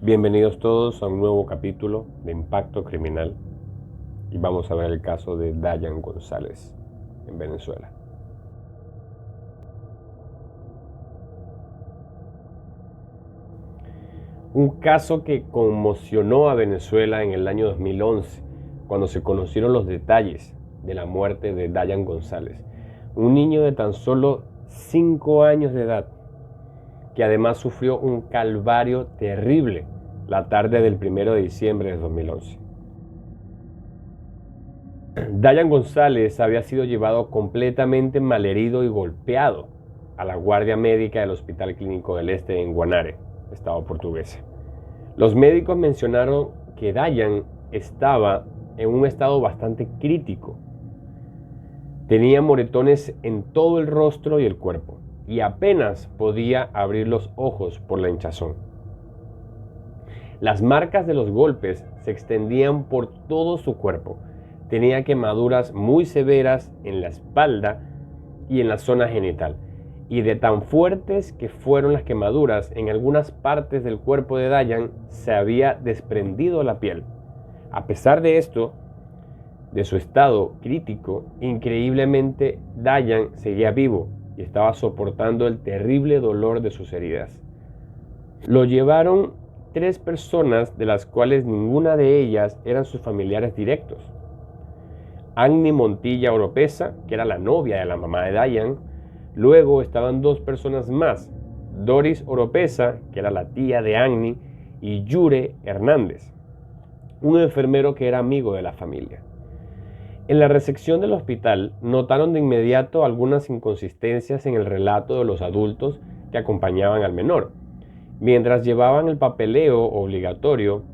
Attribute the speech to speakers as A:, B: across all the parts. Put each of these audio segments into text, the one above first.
A: Bienvenidos todos a un nuevo capítulo de Impacto Criminal y vamos a ver el caso de Dayan González en Venezuela. Un caso que conmocionó a Venezuela en el año 2011, cuando se conocieron los detalles de la muerte de Dayan González, un niño de tan solo 5 años de edad, que además sufrió un calvario terrible la tarde del 1 de diciembre de 2011. Dayan González había sido llevado completamente malherido y golpeado a la guardia médica del Hospital Clínico del Este en Guanare, estado portugués. Los médicos mencionaron que Dayan estaba en un estado bastante crítico. Tenía moretones en todo el rostro y el cuerpo, y apenas podía abrir los ojos por la hinchazón. Las marcas de los golpes se extendían por todo su cuerpo. Tenía quemaduras muy severas en la espalda y en la zona genital. Y de tan fuertes que fueron las quemaduras, en algunas partes del cuerpo de Dayan se había desprendido la piel. A pesar de esto, de su estado crítico, increíblemente Dayan seguía vivo y estaba soportando el terrible dolor de sus heridas. Lo llevaron 3 personas, de las cuales ninguna de ellas eran sus familiares directos. Agni Montilla Oropesa, que era la novia de la mamá de Dayan. Luego estaban 2 personas más, Doris Oropesa, que era la tía de Agni, y Yure Hernández, un enfermero que era amigo de la familia. En la recepción del hospital notaron de inmediato algunas inconsistencias en el relato de los adultos que acompañaban al menor. Mientras llevaban el papeleo obligatorio,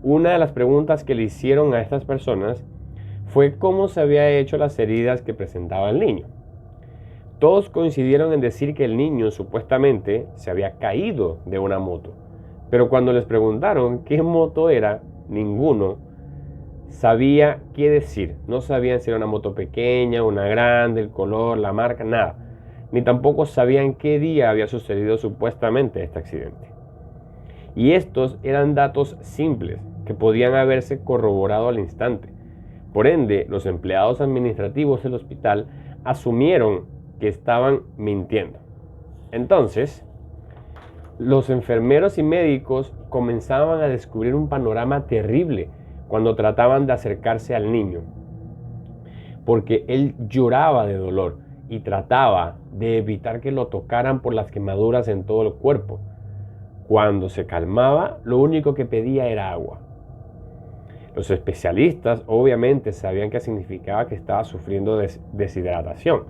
A: una de las preguntas que le hicieron a estas personas fue cómo se había hecho las heridas que presentaba el niño. Todos coincidieron en decir que el niño supuestamente se había caído de una moto, pero cuando les preguntaron qué moto era, ninguno sabía qué decir. No sabían si era una moto pequeña, una grande, el color, la marca, nada. Ni tampoco sabían qué día había sucedido supuestamente este accidente. Y estos eran datos simples que podían haberse corroborado al instante. Por ende, los empleados administrativos del hospital asumieron que estaban mintiendo. Entonces, los enfermeros y médicos comenzaban a descubrir un panorama terrible cuando trataban de acercarse al niño, porque él lloraba de dolor y trataba de evitar que lo tocaran por las quemaduras en todo el cuerpo. Cuando se calmaba, lo único que pedía era agua. Los especialistas obviamente sabían que significaba que estaba sufriendo deshidratación.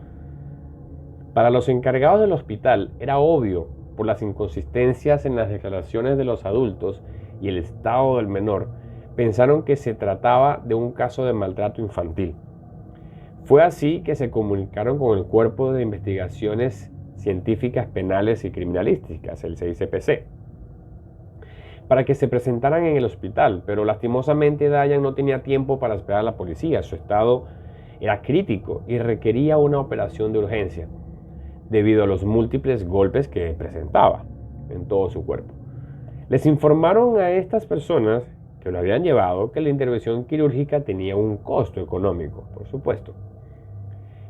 A: Para los encargados del hospital era obvio, por las inconsistencias en las declaraciones de los adultos y el estado del menor, pensaron que se trataba de un caso de maltrato infantil. Fue así que se comunicaron con el Cuerpo de Investigaciones Científicas Penales y Criminalísticas, el CICPC, para que se presentaran en el hospital, pero lastimosamente Dayan no tenía tiempo para esperar a la policía. Su estado era crítico y requería una operación de urgencia, debido a los múltiples golpes que presentaba en todo su cuerpo. Les informaron a estas personas que lo habían llevado que la intervención quirúrgica tenía un costo económico, por supuesto.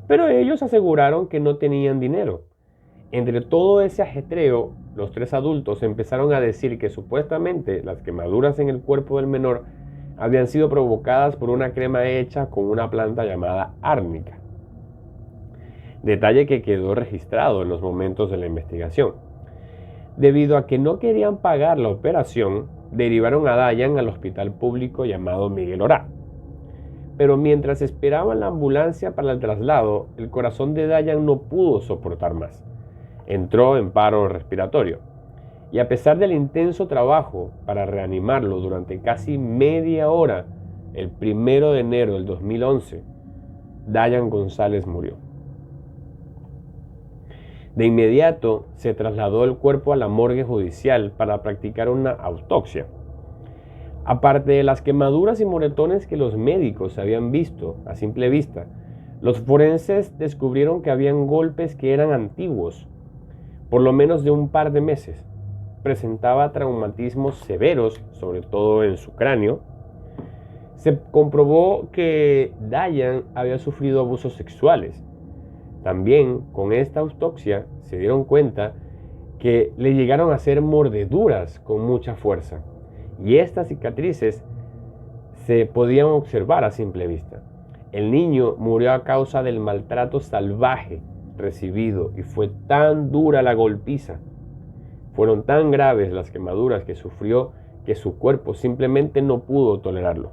A: Pero ellos aseguraron que no tenían dinero. Entre todo ese ajetreo, los 3 adultos empezaron a decir que supuestamente las quemaduras en el cuerpo del menor habían sido provocadas por una crema hecha con una planta llamada árnica. Detalle que quedó registrado en los momentos de la investigación. Debido a que no querían pagar la operación, derivaron a Dayan al hospital público llamado Miguel Orá. Pero mientras esperaban la ambulancia para el traslado, el corazón de Dayan no pudo soportar más. Entró en paro respiratorio. Y a pesar del intenso trabajo para reanimarlo durante casi media hora, el 1 de enero del 2011, Dayan González murió. De inmediato se trasladó el cuerpo a la morgue judicial para practicar una autopsia. Aparte de las quemaduras y moretones que los médicos habían visto a simple vista, los forenses descubrieron que habían golpes que eran antiguos, por lo menos de un par de meses. presentaba traumatismos severos, sobre todo en su cráneo. Se comprobó que Dayan había sufrido abusos sexuales. También con esta autopsia se dieron cuenta que le llegaron a hacer mordeduras con mucha fuerza, y estas cicatrices se podían observar a simple vista. El niño murió a causa del maltrato salvaje recibido, y fue tan dura la golpiza, fueron tan graves las quemaduras que sufrió, que su cuerpo simplemente no pudo tolerarlo.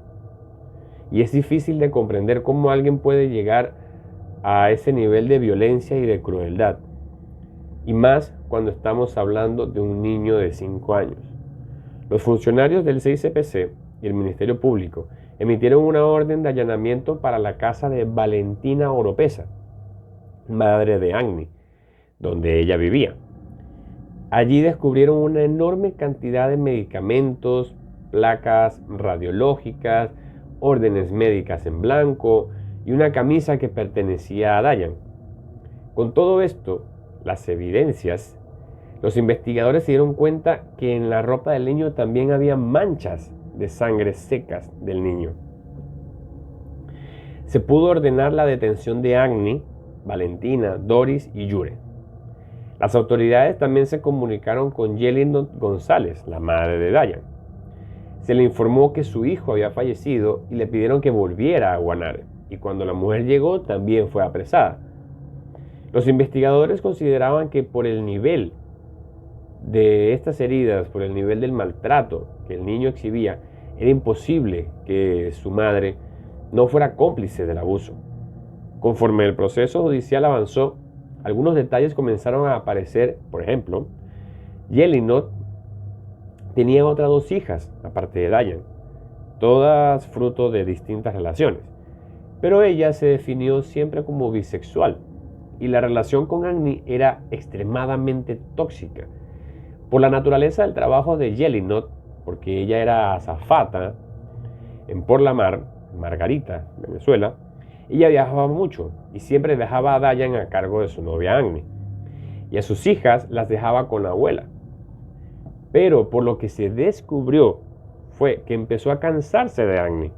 A: Y es difícil de comprender cómo alguien puede llegar a ese nivel de violencia y de crueldad, y más cuando estamos hablando de un niño de 5 años. Los funcionarios del CICPC y el Ministerio Público emitieron una orden de allanamiento para la casa de Valentina Oropesa, madre de Agni, donde ella vivía. Allí descubrieron una enorme cantidad de medicamentos, placas radiológicas, órdenes médicas en blanco y una camisa que pertenecía a Dayan. Con todo esto, las evidencias, los investigadores se dieron cuenta que en la ropa del niño también había manchas de sangre secas del niño. Se pudo ordenar la detención de Agni, Valentina, Doris y Yure. Las autoridades también se comunicaron con Yelinot González, la madre de Dayan. Se le informó que su hijo había fallecido y le pidieron que volviera a Guanare, y cuando la mujer llegó también fue apresada. Los investigadores consideraban que por el nivel de estas heridas, por el nivel del maltrato que el niño exhibía, era imposible que su madre no fuera cómplice del abuso. Conforme el proceso judicial avanzó, algunos detalles comenzaron a aparecer. Por ejemplo, Yelinot tenía otras 2 hijas, aparte de Dayan, todas fruto de distintas relaciones, pero ella se definió siempre como bisexual, y la relación con Agni era extremadamente tóxica. Por la naturaleza del trabajo de Yelinot, porque ella era azafata en Por la Mar, Margarita, Venezuela, ella viajaba mucho y siempre dejaba a Dayan a cargo de su novia Agni, y a sus hijas las dejaba con la abuela. Pero por lo que se descubrió fue que empezó a cansarse de Agni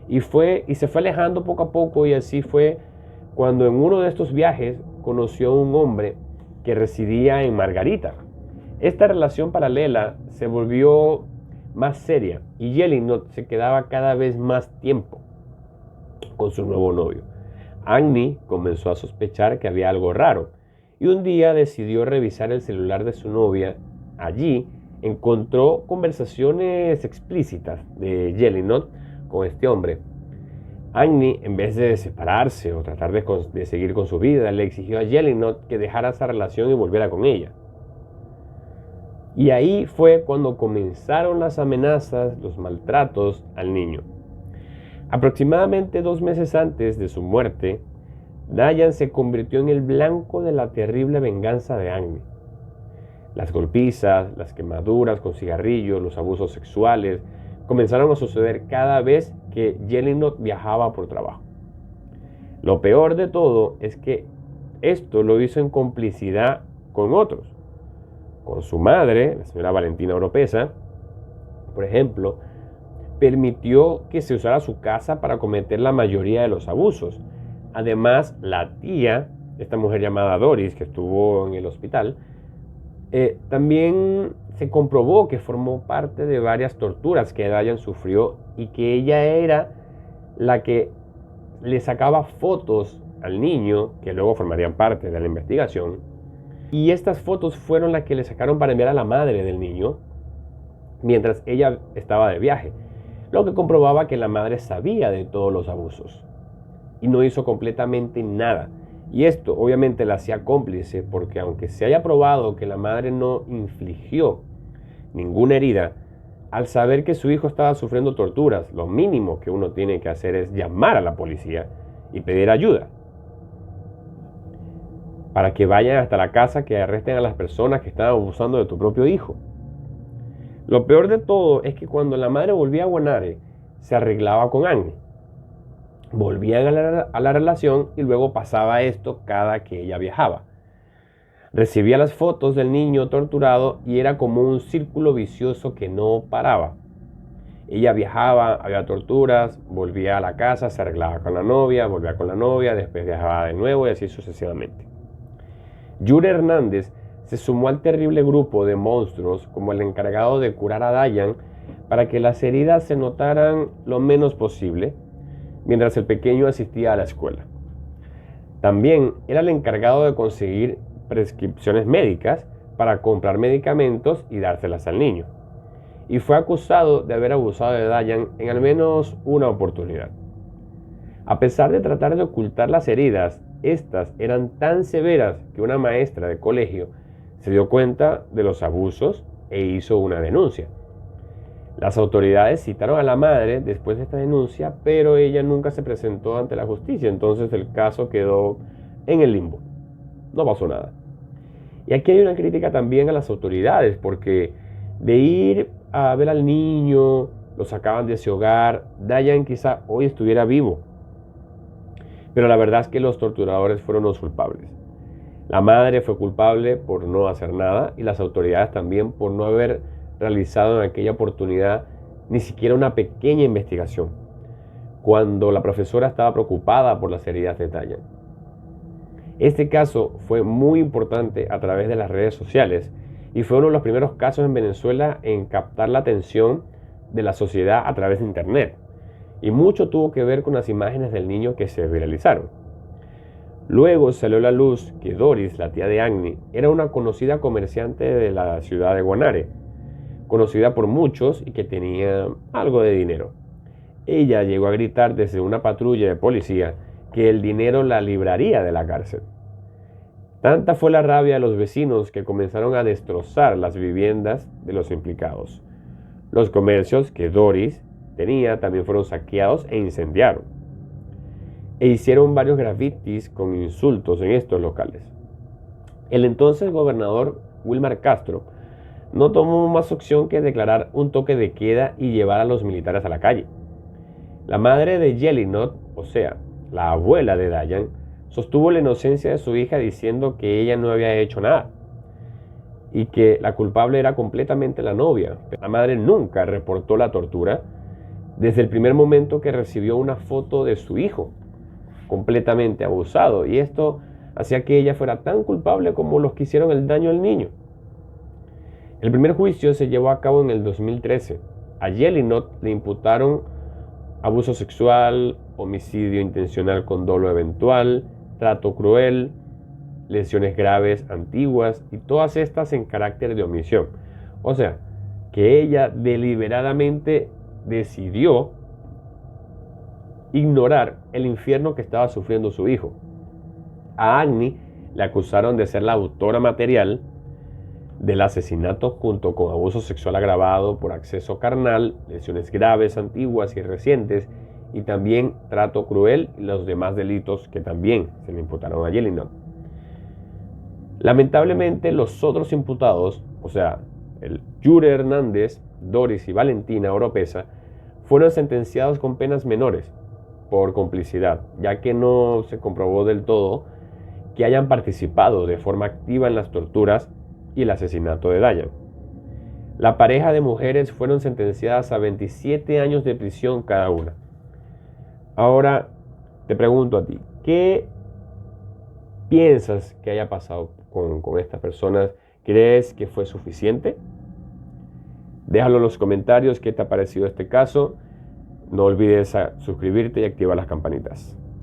A: y se fue alejando poco a poco, y así fue cuando en uno de estos viajes conoció a un hombre que residía en Margarita. Esta relación paralela se volvió más seria y Yelinot se quedaba cada vez más tiempo con su nuevo novio. Agni comenzó a sospechar que había algo raro y un día decidió revisar el celular de su novia. Allí encontró conversaciones explícitas de Yelinot con este hombre. Agni, en vez de separarse o tratar de seguir con su vida, le exigió a Yelinot que dejara esa relación y volviera con ella. Y ahí fue cuando comenzaron las amenazas, los maltratos al niño. Aproximadamente 2 meses antes de su muerte, Dayan se convirtió en el blanco de la terrible venganza de Agni. Las golpizas, las quemaduras con cigarrillos, los abusos sexuales comenzaron a suceder cada vez que Yelinot viajaba por trabajo. Lo peor de todo es que esto lo hizo en complicidad con otros. Con su madre, la señora Valentina Oropesa, por ejemplo, permitió que se usara su casa para cometer la mayoría de los abusos. Además, la tía, esta mujer llamada Doris, que estuvo en el hospital, también se comprobó que formó parte de varias torturas que Dayan sufrió, y que ella era la que le sacaba fotos al niño, que luego formarían parte de la investigación. Y estas fotos fueron las que le sacaron para enviar a la madre del niño mientras ella estaba de viaje, lo que comprobaba que la madre sabía de todos los abusos y no hizo completamente nada. Y esto obviamente la hacía cómplice, porque aunque se haya probado que la madre no infligió ninguna herida, al saber que su hijo estaba sufriendo torturas, lo mínimo que uno tiene que hacer es llamar a la policía y pedir ayuda para que vayan hasta la casa, que arresten a las personas que estaban abusando de tu propio hijo. Lo peor de todo es que cuando la madre volvía a Guanare, se arreglaba con Agni. Volvían a la relación y luego pasaba esto cada que ella viajaba. Recibía las fotos del niño torturado y era como un círculo vicioso que no paraba. Ella viajaba, había torturas, volvía a la casa, se arreglaba con la novia, volvía con la novia, después viajaba de nuevo y así sucesivamente. Yure Hernández se sumó al terrible grupo de monstruos como el encargado de curar a Dayan para que las heridas se notaran lo menos posible mientras el pequeño asistía a la escuela. También era el encargado de conseguir prescripciones médicas para comprar medicamentos y dárselas al niño. Y fue acusado de haber abusado de Dayan en al menos una oportunidad. A pesar de tratar de ocultar las heridas, estas eran tan severas que una maestra de colegio se dio cuenta de los abusos e hizo una denuncia. Las autoridades citaron a la madre después de esta denuncia, pero ella nunca se presentó ante la justicia, entonces el caso quedó en el limbo. No pasó nada. Y aquí hay una crítica también a las autoridades, porque de ir a ver al niño, lo sacaban de ese hogar, Dayan quizá hoy estuviera vivo. Pero la verdad es que los torturadores fueron los culpables. La madre fue culpable por no hacer nada y las autoridades también por no haber realizado en aquella oportunidad ni siquiera una pequeña investigación, cuando la profesora estaba preocupada por las heridas de Dayan. Este caso fue muy importante a través de las redes sociales y fue uno de los primeros casos en Venezuela en captar la atención de la sociedad a través de internet. Y mucho tuvo que ver con las imágenes del niño que se viralizaron. Luego salió a la luz que Doris, la tía de Agni, era una conocida comerciante de la ciudad de Guanare, conocida por muchos y que tenía algo de dinero. Ella llegó a gritar desde una patrulla de policía que el dinero la libraría de la cárcel. Tanta fue la rabia de los vecinos que comenzaron a destrozar las viviendas de los implicados. Los comercios que Doris tenía también fueron saqueados e incendiaron. E hicieron varios grafitis con insultos en estos locales. El entonces gobernador Wilmar Castro no tomó más opción que declarar un toque de queda y llevar a los militares a la calle. La madre de Yelinot, o sea, la abuela de Dayan, sostuvo la inocencia de su hija diciendo que ella no había hecho nada y que la culpable era completamente la novia. La madre nunca reportó la tortura desde el primer momento que recibió una foto de su hijo completamente abusado, y esto hacía que ella fuera tan culpable como los que hicieron el daño al niño. El primer juicio se llevó a cabo en el 2013. A Yelinot le imputaron abuso sexual, homicidio intencional con dolo eventual, trato cruel, lesiones graves antiguas y todas estas en carácter de omisión. O sea, que ella deliberadamente decidió ignorar el infierno que estaba sufriendo su hijo. A Agni le acusaron de ser la autora material del asesinato junto con abuso sexual agravado por acceso carnal, lesiones graves antiguas y recientes y también trato cruel y los demás delitos que también se le imputaron a Yelinot. Lamentablemente los otros imputados, o sea, el Yure Hernández, Doris y Valentina Oropesa, fueron sentenciados con penas menores por complicidad, ya que no se comprobó del todo que hayan participado de forma activa en las torturas y el asesinato de Dayan. La pareja de mujeres fueron sentenciadas a 27 años de prisión cada una. Ahora te pregunto a ti, ¿qué piensas que haya pasado con estas personas? ¿Crees que fue suficiente? Déjalo en los comentarios qué te ha parecido este caso. No olvides suscribirte y activar las campanitas.